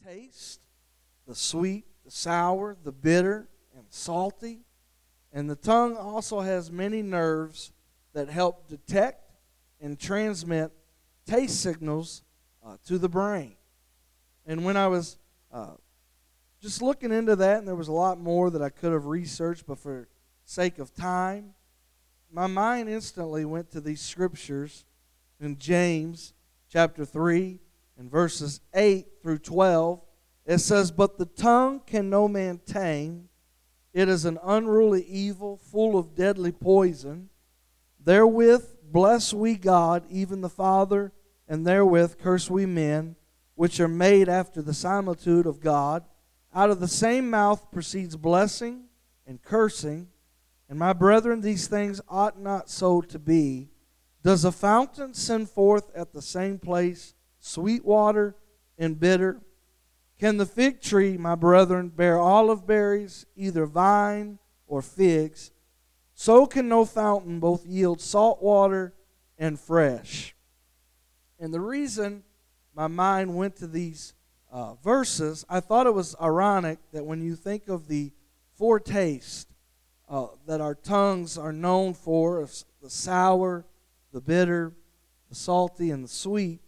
taste, the sweet, the sour, the bitter, and salty. And the tongue also has many nerves that help detect and transmit taste signals to the brain. And when I was just looking into that, and there was a lot more that I could have researched, but for sake of time, my mind instantly went to these scriptures in James chapter 3 and verses 8 through 12. It says, "But the tongue can no man tame. It is an unruly evil, full of deadly poison. Therewith bless we God, even the Father, and therewith curse we men, which are made after the similitude of God. Out of the same mouth proceeds blessing and cursing. And my brethren, these things ought not so to be. Does a fountain send forth at the same place sweet water and bitter? Can the fig tree, my brethren, bear olive berries, either vine or figs? So can no fountain both yield salt water and fresh." And the reason my mind went to these verses, I thought it was ironic that when you think of the four tastes that our tongues are known for, the sour, the bitter, the salty, and the sweet,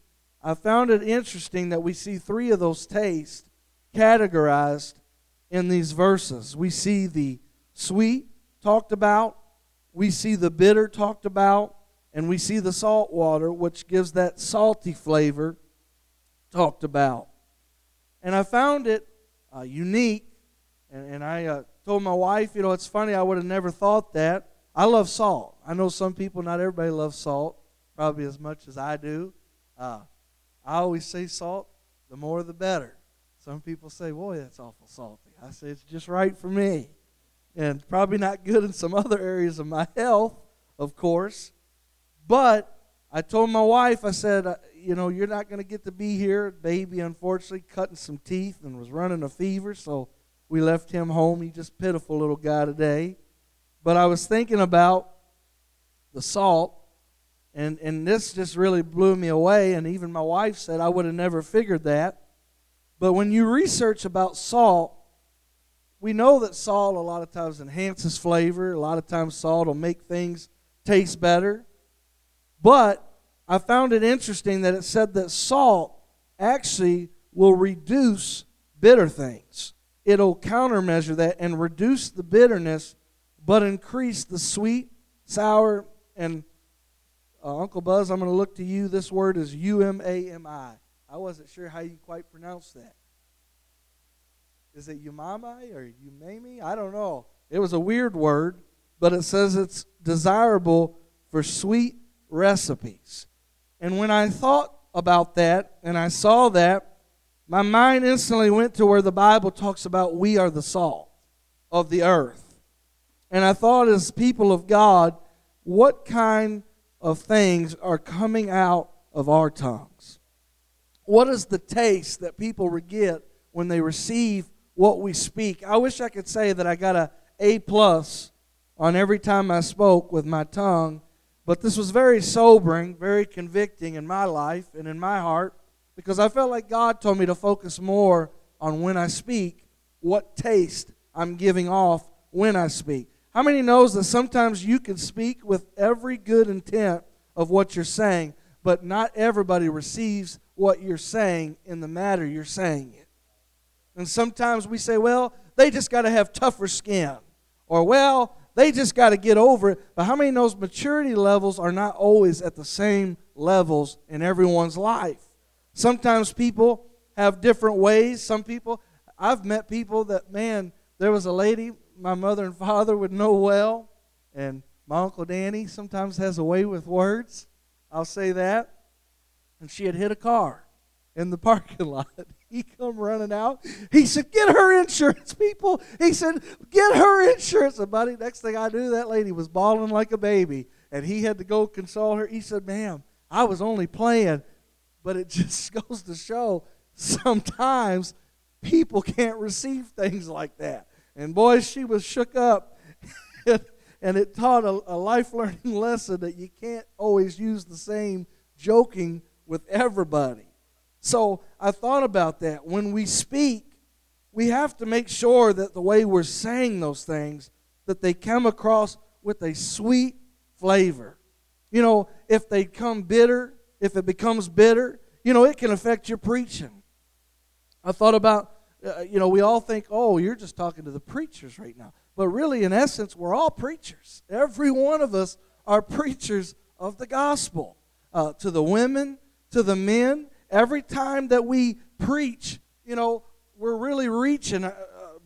I found it interesting that we see three of those tastes categorized in these verses. We see the sweet talked about, we see the bitter talked about, and we see the salt water, which gives that salty flavor, talked about. And I found it unique, and I told my wife, it's funny, I would have never thought that. I love salt. I know some people, not everybody loves salt, probably as much as I do. I always say salt, the more the better. Some people say, boy, that's awful salty. I say it's just right for me. And probably not good in some other areas of my health, of course. But I told my wife, I said, you're not going to get to be here. Baby, unfortunately, cutting some teeth and was running a fever, so we left him home. He's just a pitiful little guy today. But I was thinking about the salt, and this just really blew me away, and even my wife said I would have never figured that. But when you research about salt, we know that salt a lot of times enhances flavor. A lot of times salt will make things taste better. But I found it interesting that it said that salt actually will reduce bitter things. It'll countermeasure that and reduce the bitterness, but increase the sweet, sour, and Uncle Buzz, I'm going to look to you. This word is umami. I wasn't sure how you quite pronounce that. Is it umami or umami? I don't know. It was a weird word, but it says it's desirable for sweet recipes. And when I thought about that and I saw that, my mind instantly went to where the Bible talks about we are the salt of the earth. And I thought, as people of God, what kind of things are coming out of our tongues? What is the taste that people get when they receive what we speak? I wish I could say that I got an A+ on every time I spoke with my tongue, but this was very sobering, very convicting in my life and in my heart, because I felt like God told me to focus more on when I speak, what taste I'm giving off when I speak. How many knows that sometimes you can speak with every good intent of what you're saying, but not everybody receives what you're saying in the matter you're saying it? And sometimes we say, well, they just got to have tougher skin. Or, well, they just got to get over it. But how many knows maturity levels are not always at the same levels in everyone's life? Sometimes people have different ways. Some people, I've met people that, man, there was a lady my mother and father would know well, and my Uncle Danny sometimes has a way with words. I'll say that. And she had hit a car in the parking lot. He come running out. He said, "Get her insurance, people." He said, "Get her insurance." And buddy, next thing I knew, that lady was bawling like a baby, and he had to go console her. He said, "Ma'am, I was only playing." But it just goes to show sometimes people can't receive things like that. And boy, she was shook up. And it taught a life learning lesson that you can't always use the same joking with everybody. So I thought about that. When we speak, we have to make sure that the way we're saying those things, that they come across with a sweet flavor. You know, if they come bitter, if it becomes bitter, you know, it can affect your preaching. I thought about, we all think, oh, you're just talking to the preachers right now. But really, in essence, we're all preachers. Every one of us are preachers of the gospel. To the women, to the men, every time that we preach, we're really reaching.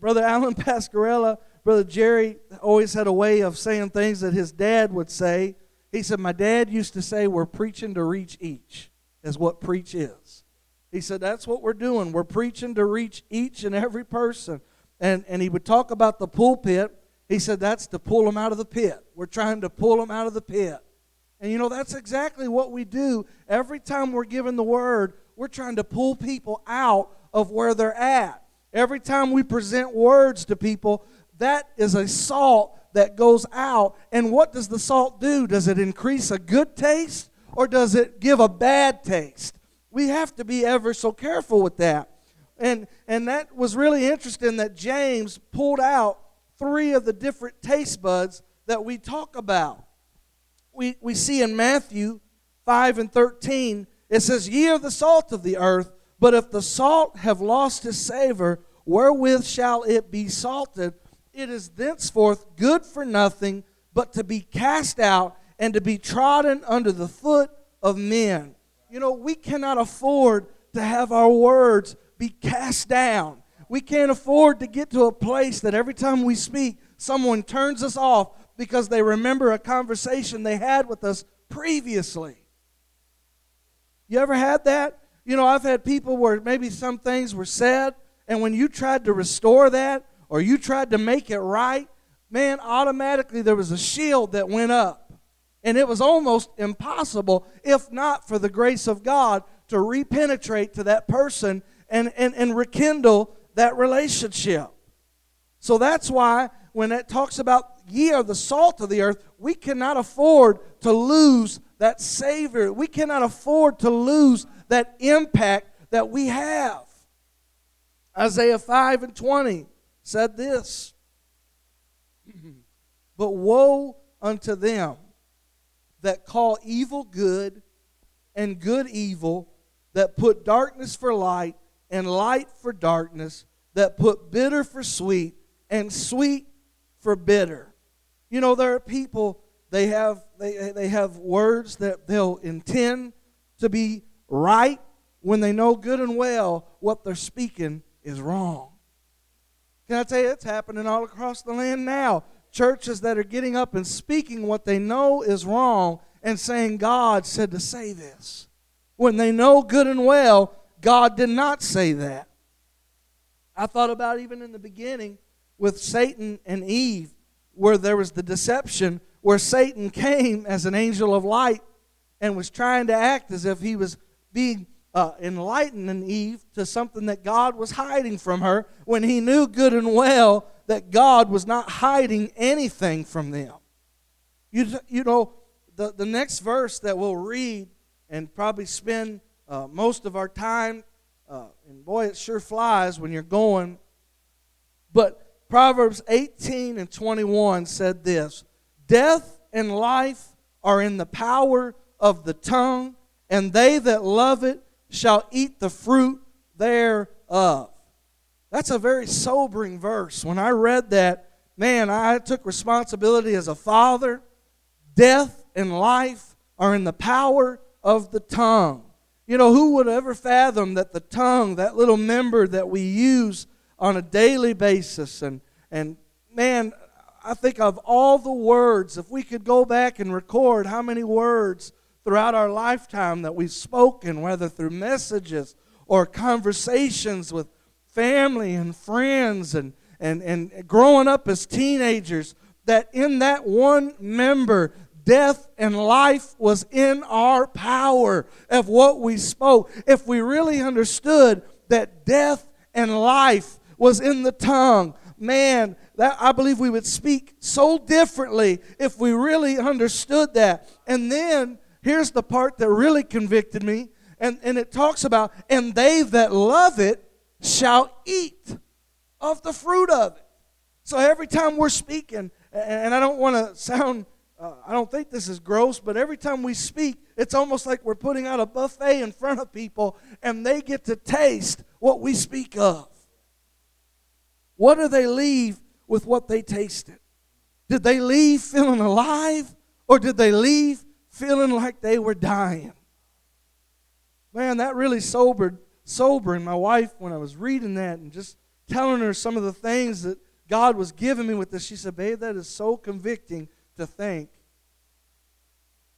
Brother Alan Pascarella, Brother Jerry always had a way of saying things that his dad would say. He said, my dad used to say, we're preaching to reach each, is what preach is. He said, that's what we're doing. We're preaching to reach each and every person. And he would talk about the pulpit. He said, that's to pull them out of the pit. We're trying to pull them out of the pit. And that's exactly what we do. Every time we're given the word, we're trying to pull people out of where they're at. Every time we present words to people, that is a salt that goes out. And what does the salt do? Does it increase a good taste or does it give a bad taste? We have to be ever so careful with that. And that was really interesting that James pulled out 3 of the different taste buds that we talk about. We see in Matthew 5:13, it says, ye are the salt of the earth, but if the salt have lost his savor, wherewith shall it be salted? It is thenceforth good for nothing, but to be cast out and to be trodden under the foot of men. We cannot afford to have our words be cast down. We can't afford to get to a place that every time we speak, someone turns us off because they remember a conversation they had with us previously. You ever had that? I've had people where maybe some things were said, and when you tried to restore that or you tried to make it right, man, automatically there was a shield that went up. And it was almost impossible, if not for the grace of God, to repenetrate to that person and rekindle that relationship. So that's why when it talks about ye are the salt of the earth, we cannot afford to lose that savor. We cannot afford to lose that impact that we have. Isaiah 5:20 said this, but woe unto them that call evil good and good evil, that put darkness for light and light for darkness, that put bitter for sweet and sweet for bitter. There are people, they have words that they'll intend to be right when they know good and well what they're speaking is wrong. Can I tell you, it's happening all across the land now. Churches that are getting up and speaking what they know is wrong and saying God said to say this, when they know good and well God did not say that. I thought about even in the beginning with Satan and Eve, where there was the deception, where Satan came as an angel of light and was trying to act as if he was being enlightening Eve to something that God was hiding from her, when he knew good and well that God was not hiding anything from them. The next verse that we'll read and probably spend most of our time, and boy, it sure flies when you're going, but Proverbs 18:21 said this, death and life are in the power of the tongue, and they that love it shall eat the fruit thereof. That's a very sobering verse. When I read that, man, I took responsibility as a father. Death and life are in the power of the tongue. Who would ever fathom that the tongue, that little member that we use on a daily basis, and man, I think of all the words, if we could go back and record how many words throughout our lifetime that we've spoken, whether through messages or conversations with family and friends and growing up as teenagers, that in that one member, death and life was in our power of what we spoke. If we really understood that death and life was in the tongue, man, I believe we would speak so differently if we really understood that. And then, here's the part that really convicted me, And it talks about, and they that love it shall eat of the fruit of it. So every time we're speaking, and I don't want to sound, I don't think this is gross, but every time we speak, it's almost like we're putting out a buffet in front of people, and they get to taste what we speak of. What do they leave with what they tasted? Did they leave feeling alive, or did they leave feeling like they were dying? Man, that really sobering my wife when I was reading that and just telling her some of the things that God was giving me with this. She said, babe, that is so convicting to think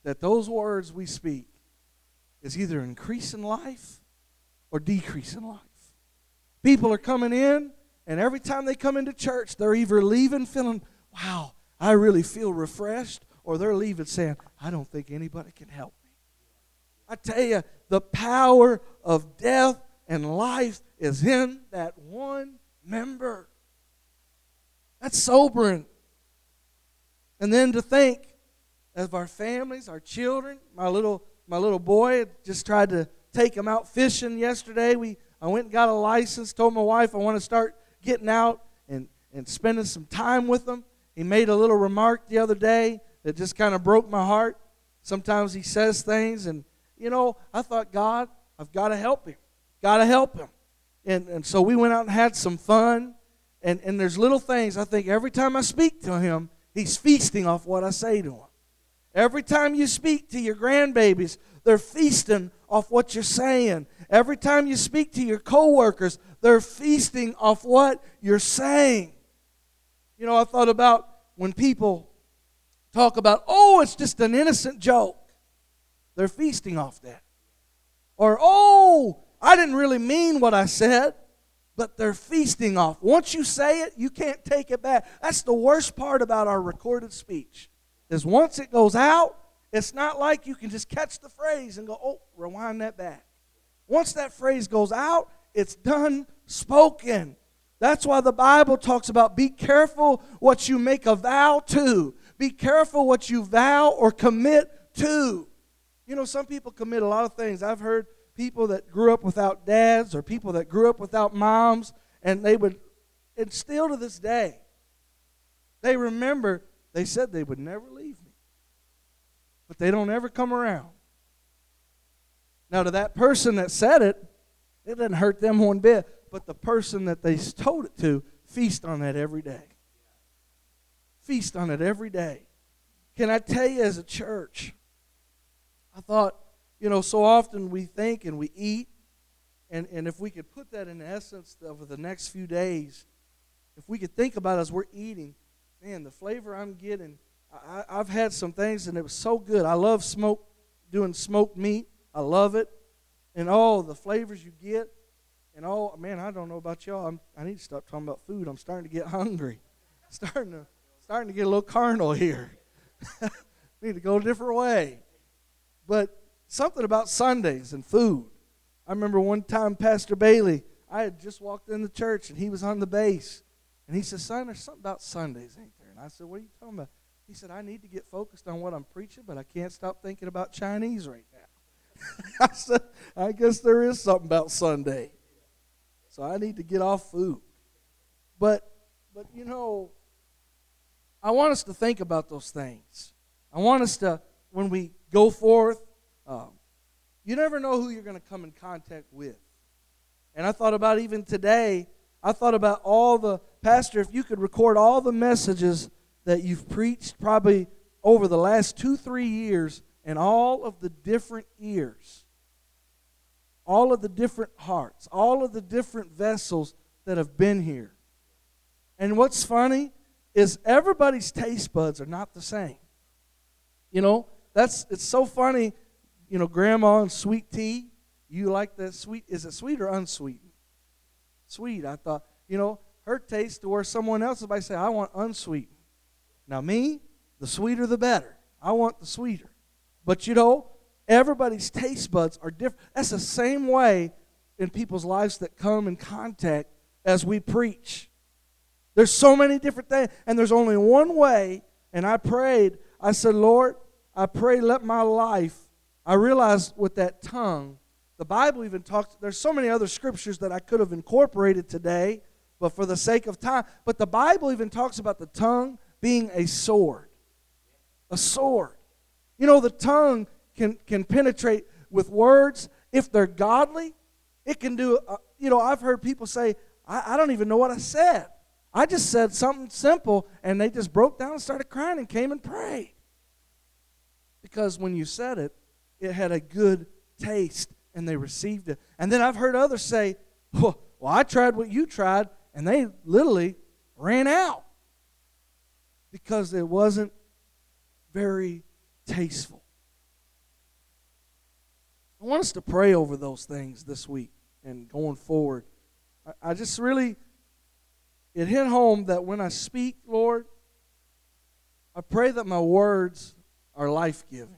that those words we speak is either increasing life or decreasing life. People are coming in, and every time they come into church, they're either leaving feeling, wow, I really feel refreshed, or they're leaving saying, I don't think anybody can help me. I tell you, the power of death and life is in that one member. That's sobering. And then to think of our families, our children. My little boy just tried to take him out fishing yesterday. I went and got a license, told my wife I want to start getting out and spending some time with him. He made a little remark the other day that just kind of broke my heart. Sometimes he says things, and I thought, God, I've got to help him. Got to help him. And so we went out and had some fun. And there's little things, I think every time I speak to him, he's feasting off what I say to him. Every time you speak to your grandbabies, they're feasting off what you're saying. Every time you speak to your coworkers, they're feasting off what you're saying. I thought about when people talk about, oh, it's just an innocent joke. They're feasting off that. Or, oh, I didn't really mean what I said, but they're feasting off. Once you say it, you can't take it back. That's the worst part about our recorded speech, is once it goes out, it's not like you can just catch the phrase and go, oh, rewind that back. Once that phrase goes out, it's done spoken. That's why the Bible talks about be careful what you make a vow to. Be careful what you vow or commit to. Some people commit a lot of things. I've heard people that grew up without dads or people that grew up without moms, and and still to this day, they remember they said they would never leave me. But they don't ever come around. Now, to that person that said it, it didn't hurt them one bit. But the person that they told it to, feast on that every day. Feast on it every day. Can I tell you, as a church, I thought, so often we think and we eat, and if we could put that in essence over the next few days, if we could think about as we're eating, man, the flavor I'm getting, I've had some things and it was so good. I love doing smoked meat. I love it. And all the flavors you get, and all, man, I don't know about y'all. I need to stop talking about food. I'm starting to get hungry. Starting to get a little carnal here. Need to go a different way. But something about Sundays and food. I remember one time Pastor Bailey, I had just walked in the church and he was on the base. And he said, son, there's something about Sundays, ain't there? And I said, what are you talking about? He said, I need to get focused on what I'm preaching, but I can't stop thinking about Chinese right now. I said, I guess there is something about Sunday. So I need to get off food. But I want us to think about those things. I want us to, when we go forth, you never know who you're going to come in contact with. And I thought about even today, I thought about Pastor, if you could record all the messages that you've preached probably over the last 2-3 years and all of the different ears, all of the different hearts, all of the different vessels that have been here. And what's funny is everybody's taste buds are not the same. It's so funny, Grandma and sweet tea, you like that sweet, is it sweet or unsweetened? Sweet, I thought, her taste to where someone else, if I say, I want unsweetened. Now me, the sweeter the better. I want the sweeter. But everybody's taste buds are different. That's the same way in people's lives that come in contact as we preach. There's so many different things, and there's only one way, and I prayed, I said, Lord, I pray let my life, I realized with that tongue, The Bible even talks, there's so many other scriptures that I could have incorporated today, but for the sake of time. But the Bible even talks about the tongue being a sword. A sword. You know, the tongue can penetrate with words. If they're godly, it can do, I've heard people say, I don't even know what I said. I just said something simple, and they just broke down and started crying and came and prayed. Because when you said it, it had a good taste, and they received it. And then I've heard others say, well, I tried what you tried, and they literally ran out because it wasn't very tasteful. I want us to pray over those things this week and going forward. I just really, it hit home that when I speak, Lord, I pray that my words are life-giving.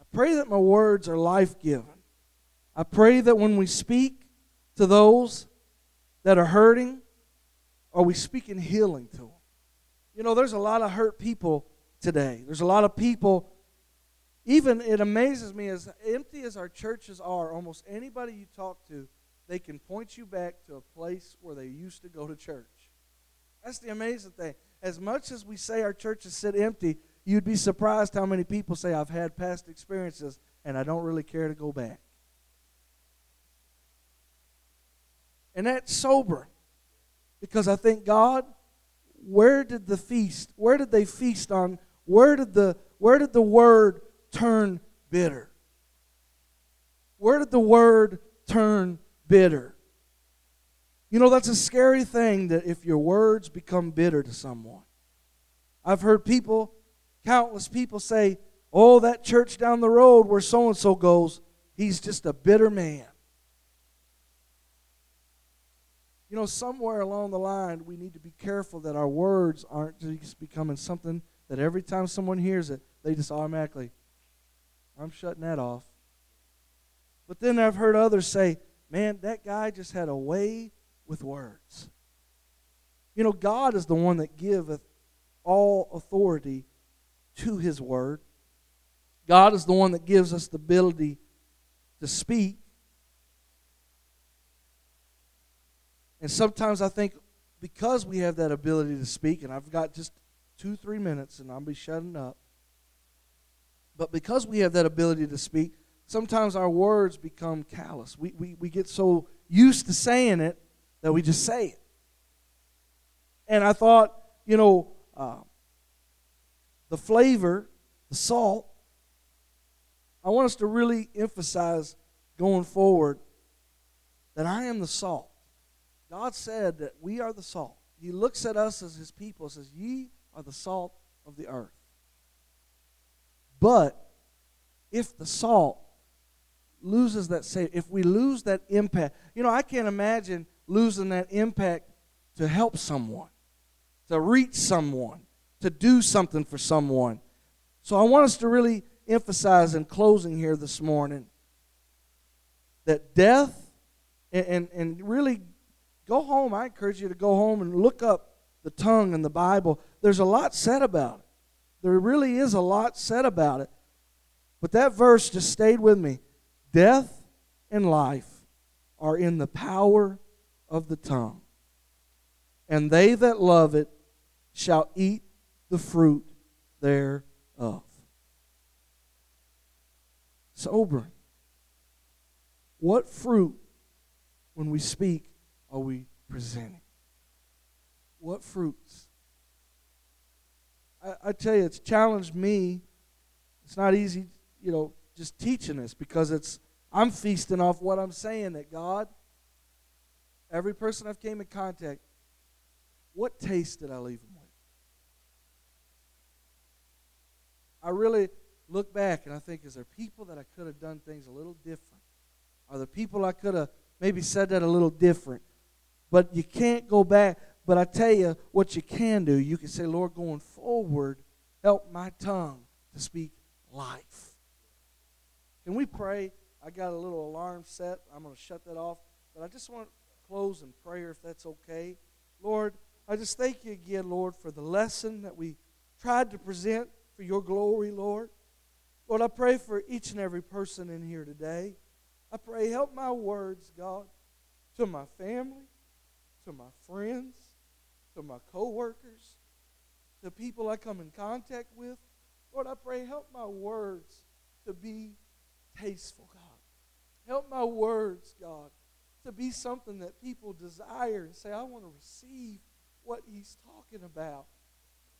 I pray that my words are life-giving. I pray that when we speak to those that are hurting, are we speaking healing to them? You know, there's a lot of hurt people today. There's a lot of people, even it amazes me, as empty as our churches are, almost anybody you talk to, they can point you back to a place where they used to go to church. That's the amazing thing. As much as we say our churches sit empty, you'd be surprised how many people say, I've had past experiences and I don't really care to go back. And that's sobering, because I think, God, where did they feast on? Where did the word turn bitter? Where did the word turn bitter? You know, that's a scary thing, that if your words become bitter to someone. I've heard countless people say, oh, that church down the road where so-and-so goes, he's just a bitter man. You know, somewhere along the line, we need to be careful that our words aren't just becoming something that every time someone hears it, they just automatically, I'm shutting that off. But then I've heard others say, man, that guy just had a way with words. You know, God is the one that giveth all authority to His word. God is the one that gives us the ability to speak. And sometimes I think because we have that ability to speak, and I've got just 2-3 minutes and I'll be shutting up. But because we have that ability to speak, sometimes our words become callous. We get so used to saying it that we just say it. And I thought, the flavor, the salt, I want us to really emphasize going forward that I am the salt. God said that we are the salt. He looks at us as His people and says, ye are the salt of the earth. But if the salt loses that savor, if we lose that impact, I can't imagine losing that impact to help someone, to reach someone, to do something for someone. So I want us to really emphasize in closing here this morning that death, and really go home. I encourage you to go home and look up the tongue in the Bible. There's a lot said about it. There really is a lot said about it. But that verse just stayed with me. Death and life are in the power of the tongue, and they that love it shall eat the fruit thereof. Sobering. What fruit, when we speak, are we presenting? What fruits? I tell you, it's challenged me. It's not easy, just teaching this, because I'm feasting off what I'm saying, that God, every person I've came in contact, what taste did I leave them with? I really look back and I think, is there people that I could have done things a little different? Are there people I could have maybe said that a little different? But you can't go back. But I tell you what you can do. You can say, Lord, going forward, help my tongue to speak life. Can we pray? I got a little alarm set. I'm going to shut that off. But I just want to close in prayer, if that's okay. Lord, I just thank you again, Lord, for the lesson that we tried to present for your glory, Lord. Lord, I pray for each and every person in here today. I pray, help my words, God, to my family, to my friends, to my co-workers, to people I come in contact with. Lord, I pray, help my words to be tasteful, God. Help my words, God, to be something that people desire and say, I want to receive what he's talking about.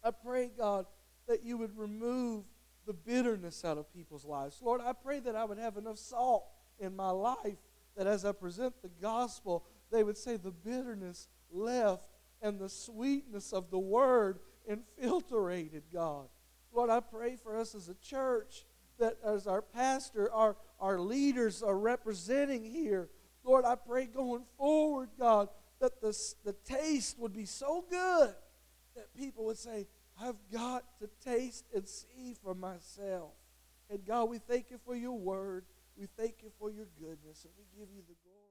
I pray, God, that you would remove the bitterness out of people's lives. Lord, I pray that I would have enough salt in my life that as I present the gospel, they would say the bitterness left and the sweetness of the word infiltrated, God. Lord, I pray for us as a church that as our pastor, our leaders are representing here, Lord, I pray going forward, God, that the taste would be so good that people would say, I've got to taste and see for myself. And God, we thank you for your word. We thank you for your goodness, and we give you the glory.